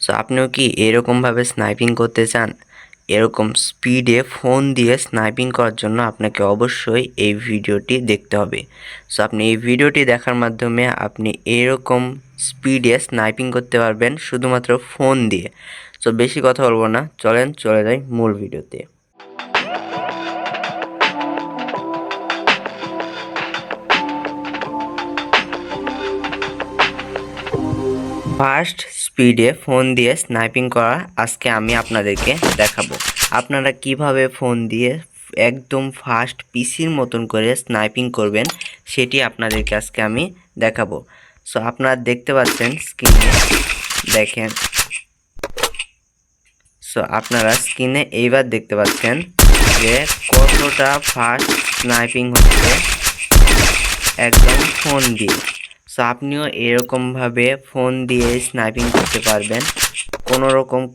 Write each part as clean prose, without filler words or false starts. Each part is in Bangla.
সো আপনিও কি এরকমভাবে স্নাইপিং করতে চান? এরকম স্পিডে ফোন দিয়ে স্নাইপিং করার জন্য আপনাকে অবশ্যই এই ভিডিওটি দেখতে হবে। সো আপনি এই ভিডিওটি দেখার মাধ্যমে আপনি এরকম স্পিডে স্নাইপিং করতে পারবেন শুধুমাত্র ফোন দিয়ে। সো বেশি কথা বলবো না, চলেন চলে যাই মূল ভিডিওতে। ফাস্ট স্পিডে ফোন দিয়ে স্নাইপিং করা আজকে আমি আপনাদেরকে দেখাবো। আপনারা কিভাবে ফোন দিয়ে একদম ফাস্ট পিসির মতন করে স্নাইপিং করবেন সেটি আপনাদেরকে আজকে আমি দেখাবো। সো আপনারা দেখতে পাচ্ছেন স্ক্রিনে, দেখেন। সো আপনারা স্ক্রিনে এইবার দেখতে পাচ্ছেন যে কতটা ফাস্ট স্নাইপিং হচ্ছে একদম ফোন দিয়ে। সো আপনিও এরকমভাবে ফোন দিয়ে স্নাইপিং করতে পারবেন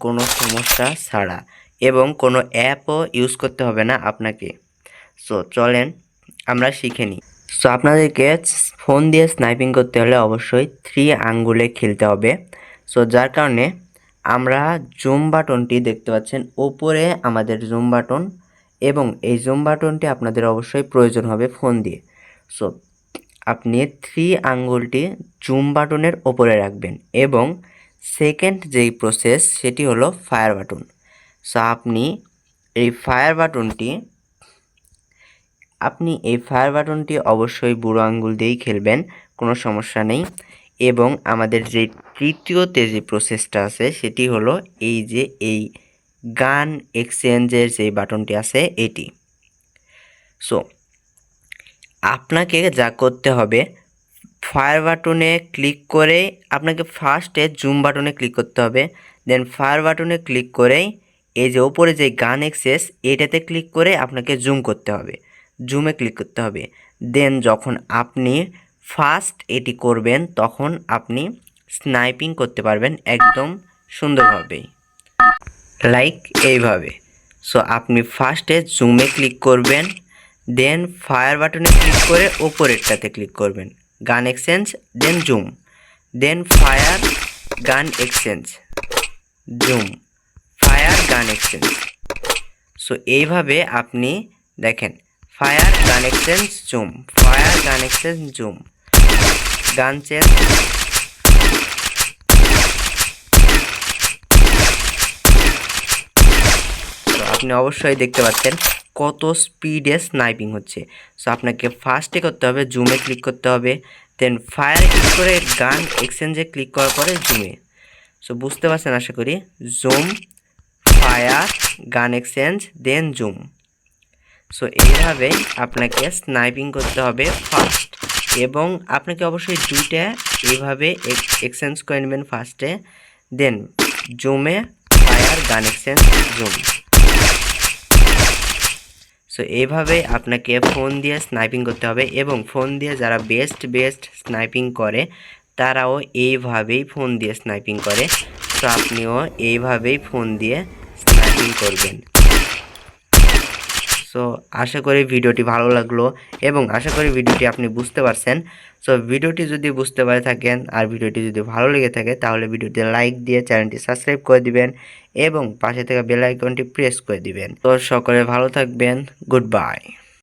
কোনো সমস্যা ছাড়া, এবং কোনো অ্যাপও ইউজ করতে হবে না আপনাকে। সো চলেন আমরা শিখে নিই। সো আপনাদেরকে ফোন দিয়ে স্নাইপিং করতে হলে অবশ্যই 3 আঙ্গুলে খেলতে হবে। সো যার কারণে আমরা জুম বাটনটি দেখতে পাচ্ছেন ওপরে, আমাদের জুম বাটন, এবং এই জুম বাটনটি আপনাদের অবশ্যই প্রয়োজন হবে ফোন দিয়ে। সো আপনি 3 আঙ্গুলটি জুম বাটনের ওপরে রাখবেন, এবং সেকেন্ড যেই প্রসেস সেটি হলো ফায়ার বাটন। সো আপনি এই ফায়ার বাটনটি অবশ্যই বুড়ো আঙ্গুল দিয়েই খেলবেন, কোনো সমস্যা নেই। এবং আমাদের যে তৃতীয়তে যে প্রসেসটা আছে সেটি হলো এই গান এক্সচেঞ্জের যে বাটনটি আছে এটি। সো আপনাকে যা করতে হবে, ফায়ার বাটনে ক্লিক করে আপনাকে ফার্স্টে জুম বাটনে ক্লিক করতে হবে, দেন ফায়ার বাটনে ক্লিক করেই এই যে ওপরে যে গান এক্সেস এটাতে ক্লিক করে আপনাকে জুম করতে হবে, জুমে ক্লিক করতে হবে। দেন যখন আপনি ফার্স্ট এটি করবেন তখন আপনি স্নাইপিং করতে পারবেন একদম সুন্দরভাবেই, লাইক এইভাবে। সো আপনি ফার্স্টে জুমে ক্লিক করবেন, দেন ফায়ার বাটনে ক্লিক করে ওপরেরটাতে ক্লিক করবেন, গান এক্সচেঞ্জ, দেন জুম, দেন ফায়ার, গান এক্সচেঞ্জ, জুম, ফায়ার, গান এক্সচেঞ্জ। সো এইভাবে আপনি দেখেন, ফায়ার, গান এক্সচেঞ্জ, জুম, ফায়ার, গান এক্সচেঞ্জ, জুম, গান চেঞ্জ। আপনি অবশ্যই দেখতে পাচ্ছেন কত স্পিডে স্নাইপিং হচ্ছে। সো আপনাকে ফার্স্টে করতে হবে জুমে ক্লিক করতে হবে, দেন ফায়ারে ক্লিক করে গান এক্সচেঞ্জে ক্লিক করার পরে জুমে। সো বুঝতে পারছেন আশা করি। জুম, ফায়ার, গান এক্সচেঞ্জ, দেন জুম। সো এইভাবে আপনাকে স্নাইপিং করতে হবে ফার্স্ট, এবং আপনাকে অবশ্যই দুইটা এইভাবে এক্সচেঞ্জ করে নেবেন ফার্স্টে, দেন জুমে, ফায়ার, গান এক্সচেঞ্জ, জুম। সো এইভাবে আপনাকে ফোন দিয়ে স্নাইপিং করতে হবে, এবং ফোন দিয়ে যারা বেস্ট স্নাইপিং করে তারাও এইভাবেই ফোন দিয়ে স্নাইপিং করে। সো আপনিও এইভাবেই ফোন দিয়ে স্নাইপিং করবেন। সো আশা করি ভিডিওটি ভালো লাগলো, এবং আশা করি ভিডিওটি আপনি বুঝতে পারছেন। সো ভিডিওটি যদি বুঝতে পারে থাকেন আর ভিডিওটি যদি ভালো লেগে থাকে তাহলে ভিডিওটি লাইক দিয়ে চ্যানেলটি সাবস্ক্রাইব করে দিবেন, এবং পাশে থাকা বেল আইকনটি প্রেস করে দিবেন। তো সকলে ভালো থাকবেন, গুড বাই।